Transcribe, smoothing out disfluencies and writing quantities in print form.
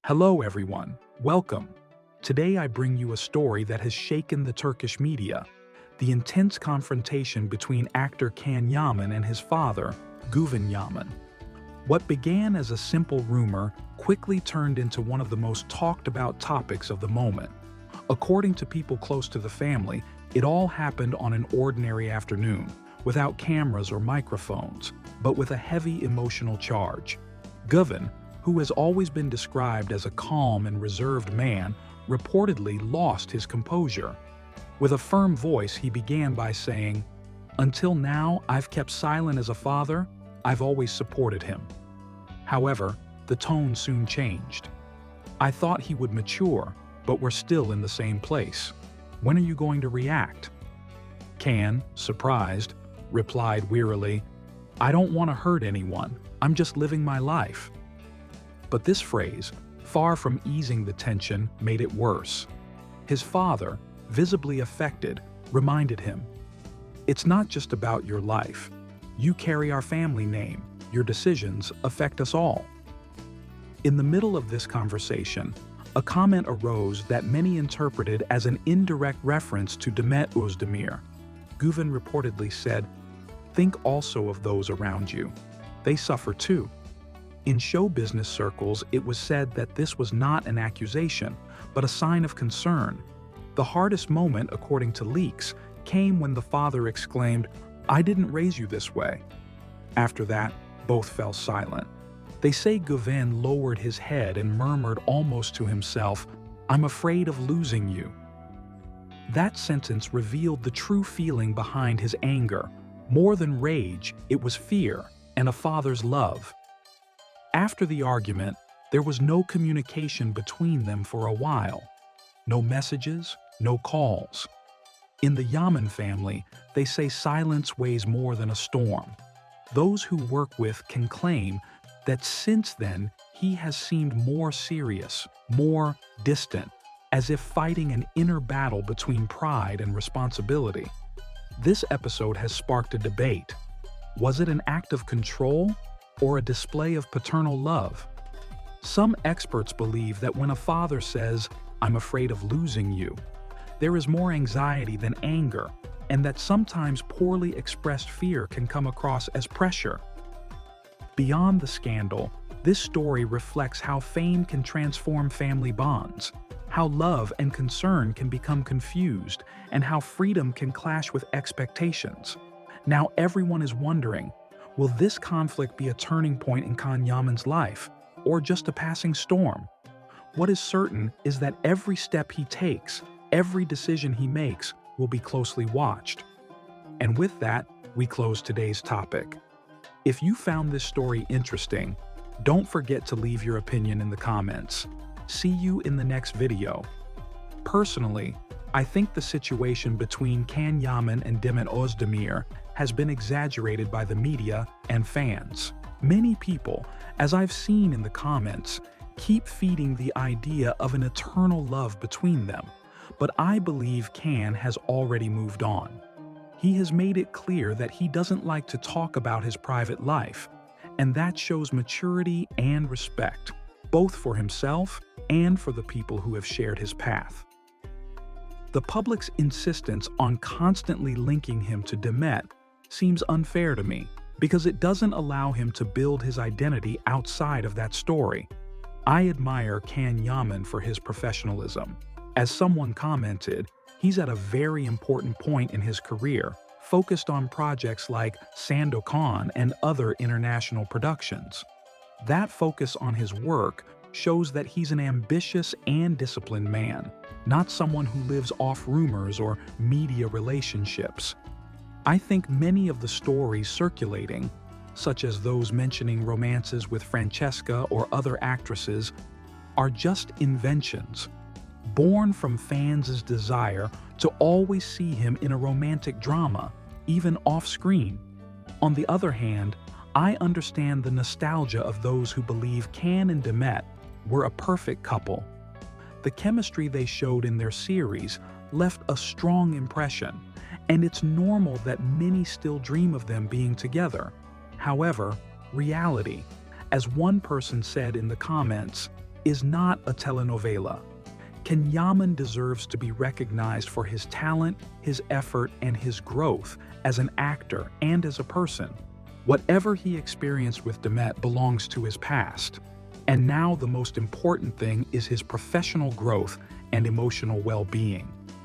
Hello everyone, welcome. Today I bring you a story that has shaken the Turkish media, the intense confrontation between actor Can Yaman and his father, Güven Yaman. What began as a simple rumor quickly turned into one of the most talked about topics of the moment. According to people close to the family, it all happened on an ordinary afternoon, without cameras or microphones, but with a heavy emotional charge. Güven, who has always been described as a calm and reserved man, reportedly lost his composure. With a firm voice, he began by saying, "Until now, I've kept silent as a father. I've always supported him." However, the tone soon changed. "I thought he would mature, but we're still in the same place. When are you going to react?" Can, surprised, replied wearily, "I don't want to hurt anyone. I'm just living my life." But this phrase, far from easing the tension, made it worse. His father, visibly affected, reminded him, "It's not just about your life. You carry our family name. Your decisions affect us all." In the middle of this conversation, a comment arose that many interpreted as an indirect reference to Demet Özdemir. Güven reportedly said, "Think also of those around you. They suffer too." In show business circles, it was said that this was not an accusation, but a sign of concern. The hardest moment, according to leaks, came when the father exclaimed, "I didn't raise you this way." After that, both fell silent. They say Güven lowered his head and murmured almost to himself, "I'm afraid of losing you." That sentence revealed the true feeling behind his anger. More than rage, it was fear and a father's love. After the argument, there was no communication between them for a while. No messages, no calls. In the Yaman family, they say silence weighs more than a storm. Those who work with can claim that since then, he has seemed more serious, more distant, as if fighting an inner battle between pride and responsibility. This episode has sparked a debate. Was it an act of control or a display of paternal love? Some experts believe that when a father says, "I'm afraid of losing you," there is more anxiety than anger, and that sometimes poorly expressed fear can come across as pressure. Beyond the scandal, this story reflects how fame can transform family bonds, how love and concern can become confused, and how freedom can clash with expectations. Now everyone is wondering, will this conflict be a turning point in Can Yaman's life, or just a passing storm? What is certain is that every step he takes, every decision he makes, will be closely watched. And with that, we close today's topic. If you found this story interesting, don't forget to leave your opinion in the comments. See you in the next video. Personally, I think the situation between Can Yaman and Demet Özdemir has been exaggerated by the media and fans. Many people, as I've seen in the comments, keep feeding the idea of an eternal love between them, but I believe Can has already moved on. He has made it clear that he doesn't like to talk about his private life, and that shows maturity and respect, both for himself and for the people who have shared his path. The public's insistence on constantly linking him to Demet seems unfair to me, because it doesn't allow him to build his identity outside of that story. I admire Can Yaman for his professionalism. As someone commented, he's at a very important point in his career, focused on projects like Sandokan and other international productions. That focus on his work shows that he's an ambitious and disciplined man, not someone who lives off rumors or media relationships. I think many of the stories circulating, such as those mentioning romances with Francesca or other actresses, are just inventions, born from fans' desire to always see him in a romantic drama, even off-screen. On the other hand, I understand the nostalgia of those who believe Can and Demet were a perfect couple. The chemistry they showed in their series left a strong impression, and it's normal that many still dream of them being together. However, reality, as one person said in the comments, is not a telenovela. Can Yaman deserves to be recognized for his talent, his effort, and his growth as an actor and as a person. Whatever he experienced with Demet belongs to his past. And now the most important thing is his professional growth and emotional well-being.